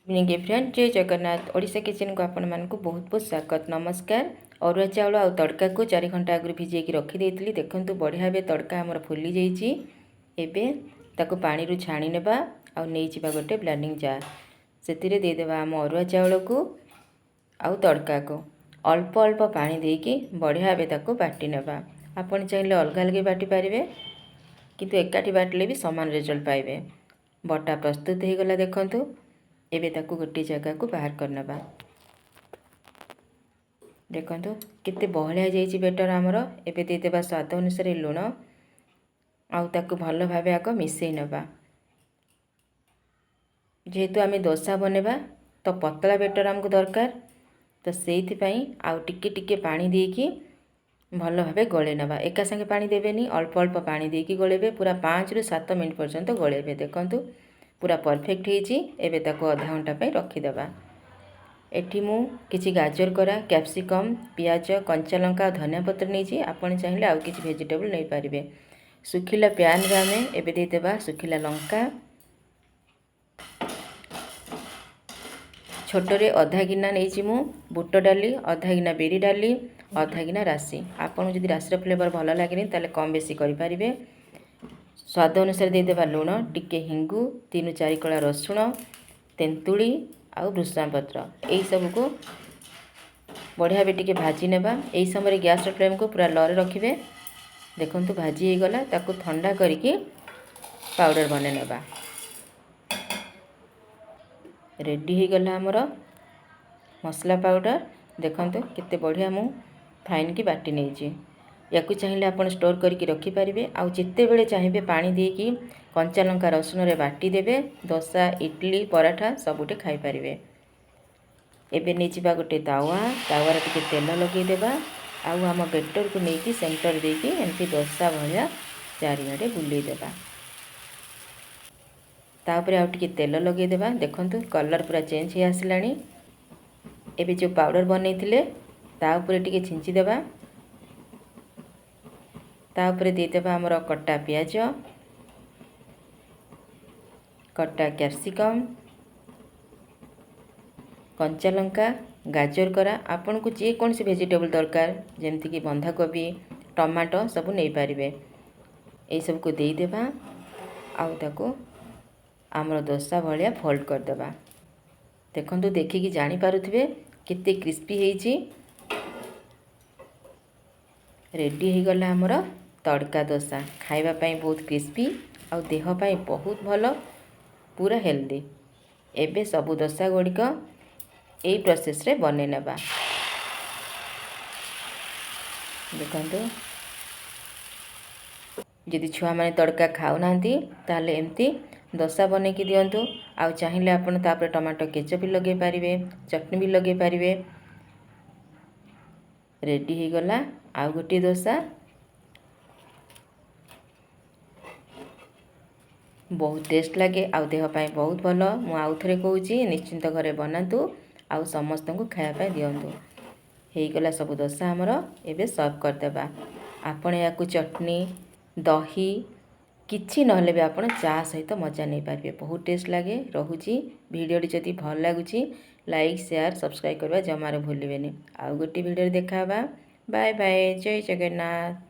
Evening friend जय Jagannath Odisha kitchen को आपण मानकु बहुत बहुत स्वागत नमस्कार। अरुआ चाउल आ तड़का को 4 घंटा आगु भिजेकी रखिदेली देखंतु बढ़िया बे तड़का हमर फुली जाइए। एबे ताको पानी रु छाणी नेबा आ नहीं जिबा गोटे ब्लेंडिंग जार से देदेबा आम अरुआ चाउल को आ तड़का को अल्प अल्प पानी देकी बढ़िया बे ताको बाटी नेबा। आपण चाहिले अलग अलग बाटी पारिबे किंतु एकाठी बाटले भी समान रिजल्ट पाइबे। बटा प्रस्तुत हो गला देखंतु। एबे ताकू गोटे जगह को बाहर करनबा। देखंतु केते बहलिया जाइछि बेटर हमर। एबे दे देबा स्वाद अनुसार लूण आउ ताकू भलो भाबे आको मिसई नबा। जेहेतु आमे डोसा बनेबा तो पतला बेटर हमको दरकार तो सेइथि पई आउ टिके टिके पानी देकी भलो भाबे गळे नबा। एका संगे पानी देबेनी अल्प अल्प पानी देकी गळेबे पूरा 5 रु 7 मिनिट पर्यंत गळेबे। देखंतु पूरा परफेक्ट होइछि। एबे ताको आधा घंटा पे रखी देबा। एठी मु किछि गाजर करा कैप्सिकम पियाज कंचा लंका धनिया पत्र नहीं आपण चाहिए आउ किछि वेजिटेबल नहीं पारिबे। सुखिला पैन रे आमे एबे दे देबा सुखिला लंका छोटरे आधा गिना नहीं मु बुट डाली आधा गिना बेरी डाली आधा गिना राशि। आपन जदि राशि फ्लेवर भल लगे ताले कम बेसी करि पारिबे। स्वाद अनुसार दे देबा लूण टिके हिंगु 3-4 कला रसुण तेंतुली आउ भृषण पत्र यही सब को बढ़िया बे टिके भाजी नेबा। यही समय गैस फ्लेम को पूरा लो रे रखिबे। देखंतु भाजी हो गला ताकू ठंडा करिके पाउडर बने नेबा। रेडी हो गला हमर मसला पाउडर। देखंतु केते बढ़िया मु फाइन की बाटी नहीं या चाहिए आपन स्टोर करके रखी पारिबे। आउ जिते बेले चाहिए पानी देकी कंचा लंका रसुण रे बाटी देबे। डोसा इडली पराठा सबुटे खाई पारिबे। एबे नै जिबा गोटे तावा रे टिके तेल लगे देबा आउ हम बेटर को नेकी सेंटर देकी एमती डोसा भलिया चारिआडे बुले देबा। तापरे आउ टिके तेल लगे देबा। देखंतु कलर पूरा चेंज हे आसलानी। एबे जो पाउडर बनैथिले ता ऊपर टिके छिंची देबा। तापरे दे देबा हमर कट्टा पियाज कट्टा कैप्सिकम कंचा लंका गाजर करा आपन को जे कौन से वेजिटेबल दरकार जेमती कि बंधा कोबी टमाटो सब नहीं पारिबे। ए सब को दे देबा आउ ताको हमर डोसा भलिया फोल्ड कर देबा। देखंतु देखि कि जानि पारुथिबे केते क्रिस्पी हेछि। रेडी हो गला हमर तड़का डोसा खाइबा पई बहुत क्रिस्पी आउ देह पई बहुत भलो पूरा हेल्दी। एबे सबु डोसा गुड़िक यही प्रोसेस रे बने नेबा। देखंतु जदि छुआ माने तड़का खाउ नांती ताले एमती डोसा बने की दियंतु। आउ चाहिए आपन तापर टमाटो केचप भी लगे पारिबे चटनी भी लगे पारिबे। रेडी हो गला आउ गोटी डोसा बहुत टेस्ट लगे आउ देह पाई बहुत भलो। मु आउ थरे कहूची निश्चिंत घरे बनातु आउ समस्त को खाया पाई दियंतु। हेई गला सब डोसा हमर एबे सर्व कर देबा। आपण याकू चटनी दही किछि नहले भी आपण चा सहित मजा नहीं पारिबे। बहुत टेस्ट लगे रहुची। वीडियो जदि भल लागुची लाइक शेयर सब्सक्राइब करबा जमारे भूलिबेनी। आउ गोटी वीडियो देखाबा। बाय बाय जय जगन्नाथ।